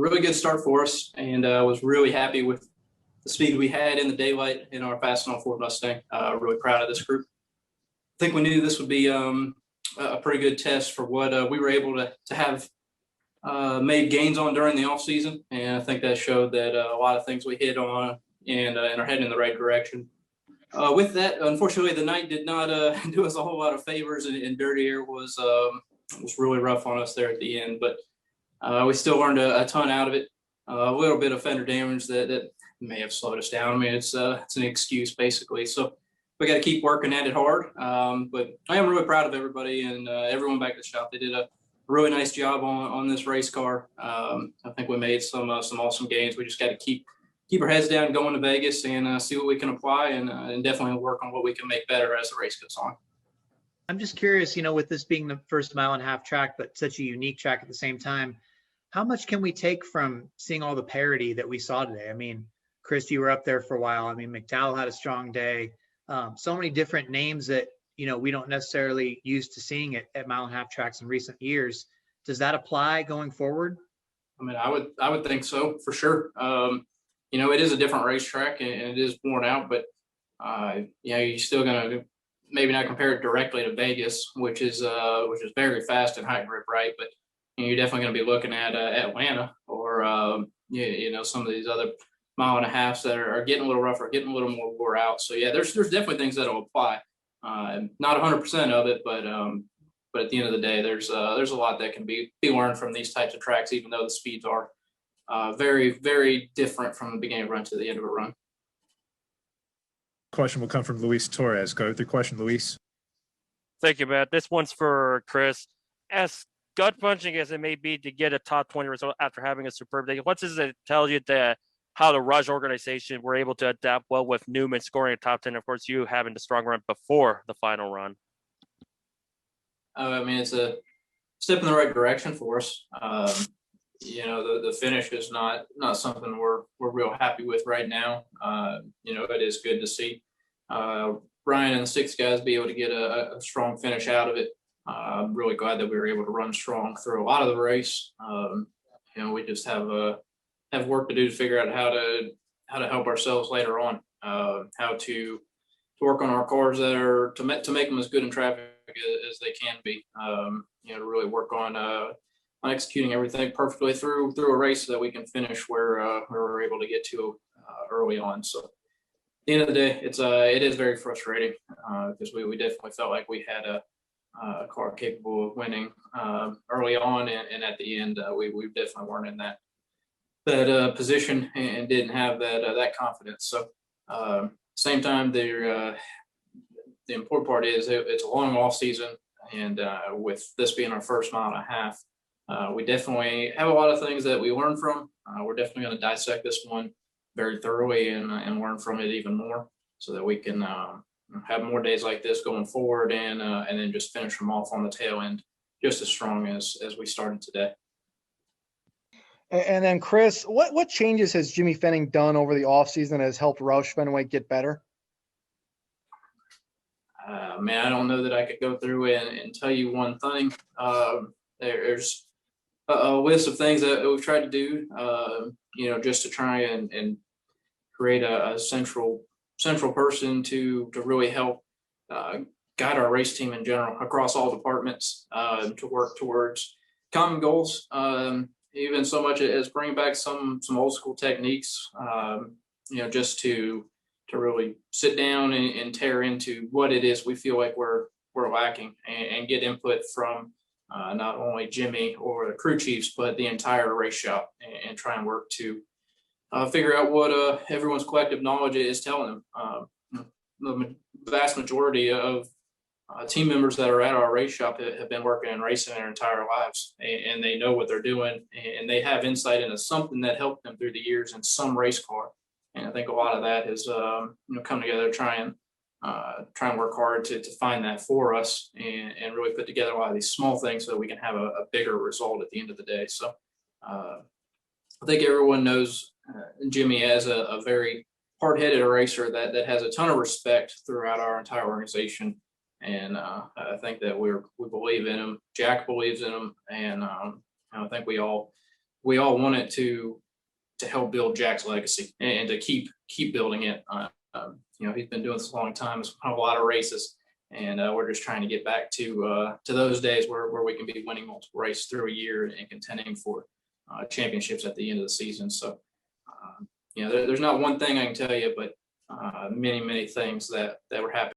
really good start for us, and was really happy with the speed we had in the daylight in our fast on Ford Mustang. Really proud of this group. I think we knew this would be a pretty good test for what we were able to have made gains on during the off season, and I think that showed that a lot of things we hit on and are heading in the right direction. With that, unfortunately, the night did not do us a whole lot of favors, and Dirty Air was really rough on us there at the end. But we still learned a ton out of it. A little bit of fender damage that may have slowed us down. I mean, it's an excuse basically. So we got to keep working at it hard. But I am really proud of everybody and everyone back at the shop. They did a really nice job on this race car. I think we made some awesome gains. We just got to keep our heads down, going to Vegas, and see what we can apply, and definitely work on what we can make better as the race goes on. I'm just curious, with this being the first mile and a half track, but such a unique track at the same time, how much can we take from seeing all the parity that we saw today? I mean, Chris, you were up there for a while. I mean, McDowell had a strong day. So many different names that, we don't necessarily used to seeing it at mile and a half tracks in recent years. Does that apply going forward? I mean, I would think so for sure. It is a different racetrack and it is worn out, but you're still gonna maybe not compare it directly to Vegas, which is very fast and high grip, right? But you're definitely going to be looking at Atlanta or some of these other mile and a halves that are getting a little rougher, getting a little more wore out. So yeah, there's definitely things that'll apply. Not 100% of it, but at the end of the day, there's a lot that can be learned from these types of tracks, even though the speeds are very, very different from the beginning of a run to the end of a run. Question will come from Luis Torres. Go with your question, Luis. Thank you, Matt. This one's for Chris. As gut-punching as it may be to get a top 20 result after having a superb day, what does it tell you that how the Rush organization were able to adapt well with Newman scoring a top 10, of course, you having the strong run before the final run? I mean, it's a step in the right direction for us. The finish is not something we're real happy with right now. It is good to see Brian and the six guys be able to get a strong finish out of it. I'm really glad that we were able to run strong through a lot of the race. We just have work to do to figure out how to help ourselves later on. How to work on our cars that are to make them as good in traffic as they can be. To really work on executing everything perfectly through a race so that we can finish where we're able to get to early on. So at the end of the day, it is very frustrating because we definitely felt like we had a car capable of winning early on, and at the end we definitely weren't in that position and didn't have that confidence. So same time, the important part is it's a long off season, and with this being our first mile and a half, we definitely have a lot of things that we learn from. We're definitely going to dissect this one very thoroughly and learn from it even more so that we can have more days like this going forward and then just finish them off on the tail end just as strong as we started today. And then Chris, what changes has Jimmy Fenning done over the offseason that has helped Roush Fenway get better? Man, I don't know that I could go through and tell you one thing. There's a list of things that we've tried to do, just to try and create a central person to really help guide our race team in general across all departments to work towards common goals. Even so much as bringing back some old school techniques, just to really sit down and tear into what it is we feel like we're lacking and get input from not only Jimmy or the crew chiefs, but the entire race shop and try and work to figure out what everyone's collective knowledge is telling them. The vast majority of team members that are at our race shop have been working and racing their entire lives, and they know what they're doing, and they have insight into something that helped them through the years in some race car. And I think a lot of that is come together, try and work hard to find that for us and really put together a lot of these small things so that we can have a bigger result at the end of the day. So I think everyone knows Jimmy as a very hard-headed eraser that has a ton of respect throughout our entire organization. And I think that we believe in him. Jack believes in him. And I think we all we all want it to help build Jack's legacy and to keep building it. You know, he's been doing this a long time. It's won a lot of races, and we're just trying to get back to those days where we can be winning multiple races through a year and contending for championships at the end of the season. So, you know, there's not one thing I can tell you, but many things that we're happy